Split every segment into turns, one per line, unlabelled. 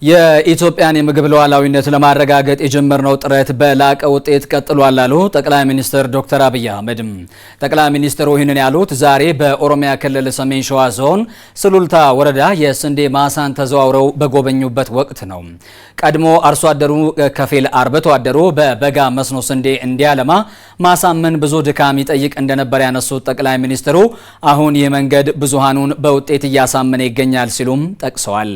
የኢትዮጵያን የምግብ ሉዓላዊነት ለማረጋገጥ የጀመርነው ጥረት በላቀ ውጤት ቀጥሏል አሉ ጠቅላይ ሚኒስትር ዶክተር አብይ አህመድ። ጠቅላይ ሚኒስትሩ ይህንን ያሉት ዛሬ በኦሮሚያ ክልል ሰሜን ሸዋ ዞን ስሉልታ ወረዳ የስንዴ ማሳን ተዘዋውረው በጎበኙበት ወቅት ነው። ቀድሞ አርሶ አደሩ ከፊል አርብቶ አደሩ በበጋ መስኖ ስንዴ እንዲያለማ ማሳመን ብዙ ድካም ይጠይቅ እንደነበር ያነሱት ጠቅላይ ሚኒስትሩ አሁን ይህ መንገድ ብዙሃኑን በውጤት እያሳመነ ይገኛል ሲሉም ጠቅሰዋል።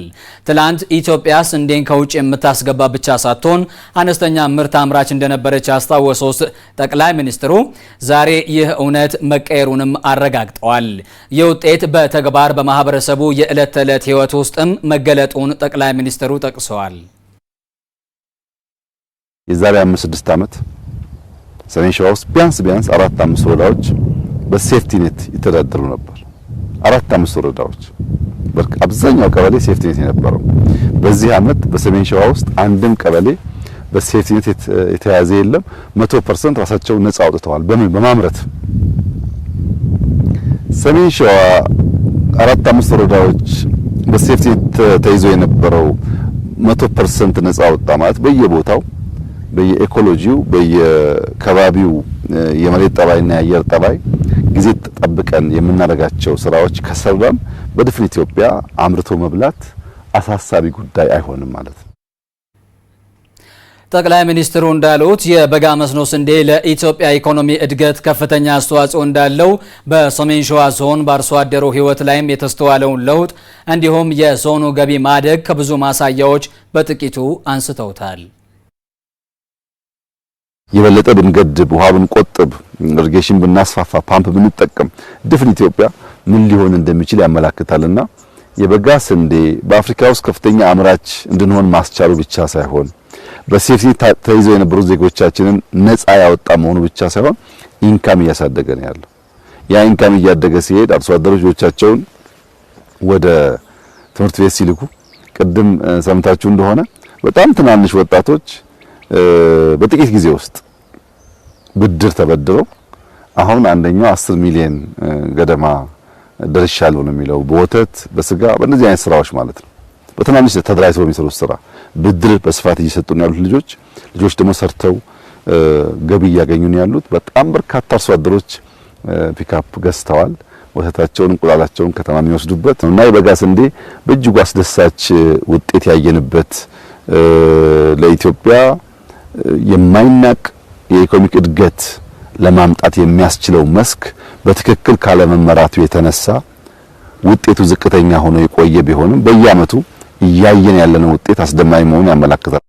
ትላንት ኢትዮጵያ ስንዴን ከውጭ የምታስገባ ብቻ ሳትሆን አነስተኛ ምርት አምራች እንደነበረች ያስታወሱት ጠቅላይ ሚኒስትሩ ዛሬ ይህ እውነት መቀየሩንም አረጋግጠዋል። ይህ ውጤት በተግባር በማህበረሰቡ የዕለት ተዕለት ህይወት ውስጥም መገለጡን ጠቅላይ ሚኒስትሩ ጠቅሰዋል።
የዛሬ 5-6 ዓመት ሰሜን ሸዋ ውስጥ ቢያንስ 4-5 ወረዳዎች በሴፍቲ ኔት ይተዳደሩ ነበር። 4-5 ወረዳዎች አብዛኛው ቀበሌ ሴፍቲ ኔት የነበረው። በዚህ ዓመት በሰሜን ሸዋ ውስጥ አንድም ቀበሌ በሴፍቲ ኔት የተያዘ የለም። 100% ራሳቸውን ነፃ አውጥተዋል። በማምረት ሰሜን ሸዋ 4-5 ወረዳዎች በሴፍቲ ኔት ተይዞ የነበረው 100% ነፃ አውጣ ማለት በየቦታው በየኢኮሎጂው በየከባቢው የመሬት ጠባይና የአየር ጠባይ ጊዜ ተጠብቀን የምናደርጋቸው ስራዎች ከሰራን በድፍን ኢትዮጵያ አምርቶ መብላት አሳሳቢ ጉዳይ አይሆንም ማለት ነው።
ጠቅላይ ሚኒስትሩ እንዳሉት የበጋ መስኖ ስንዴ ለኢትዮጵያ ኢኮኖሚ እድገት ከፍተኛ አስተዋጽኦ እንዳለው በሰሜን ሸዋ ዞን በአርሶ አደሩ ህይወት ላይም የተስተዋለውን ለውጥ እንዲሁም የዞኑ ገቢ ማደግ ከብዙ ማሳያዎች በጥቂቱ አንስተውታል።
የበለጠ ብንገድብ፣ ውሃ ብንቆጥብ፣ ኢሪጌሽን ብናስፋፋ፣ ፓምፕ ብንጠቀም ድፍን ኢትዮጵያ ምን ሊሆን እንደሚችል ያመላክታልና የበጋ ስንዴ በአፍሪካ ውስጥ ከፍተኛ አምራች እንድንሆን ማስቻሉ ብቻ ሳይሆን በሴፍቲ ተይዘው የነበሩ ዜጎቻችንን ነፃ ያወጣ መሆኑ ብቻ ሳይሆን ኢንካም እያሳደገ ነው ያለው። ያ ኢንካም እያደገ ሲሄድ አርሶ አደሮች ልጆቻቸውን ወደ ትምህርት ቤት ሲልኩ ቅድም ሰምታችሁ እንደሆነ በጣም ትናንሽ ወጣቶች በጥቂት ጊዜ ውስጥ ብድር ተበድረው አሁን አንደኛው 10 ሚሊዮን ገደማ ደርሻለሁ ነው የሚለው በወተት በስጋ በእነዚህ አይነት ስራዎች ማለት ነው። በትናንሽ ተደራጅተው የሚሰሩት ስራ ብድር በስፋት እየሰጡ ነው ያሉት ልጆች ደግሞ ሰርተው ገቢ እያገኙ ነው ያሉት። በጣም በርካታ አርሶ አደሮች ፒካፕ ገዝተዋል። ወተታቸውን እንቁላላቸውን ከተማ የሚወስዱበት እና የበጋ ስንዴ በእጅጉ አስደሳች ውጤት ያየንበት ለኢትዮጵያ የማይናቅ የኢኮኖሚክ እድገት ለማምጣት የሚያስችለው መስክ በትክክል ካለመመራቱ የተነሳ ውጤቱ ዝቅተኛ ሆኖ የቆየ ቢሆንም በየዓመቱ እያየን ያለነው ውጤት አስደማሚ መሆኑን ያመለክታል።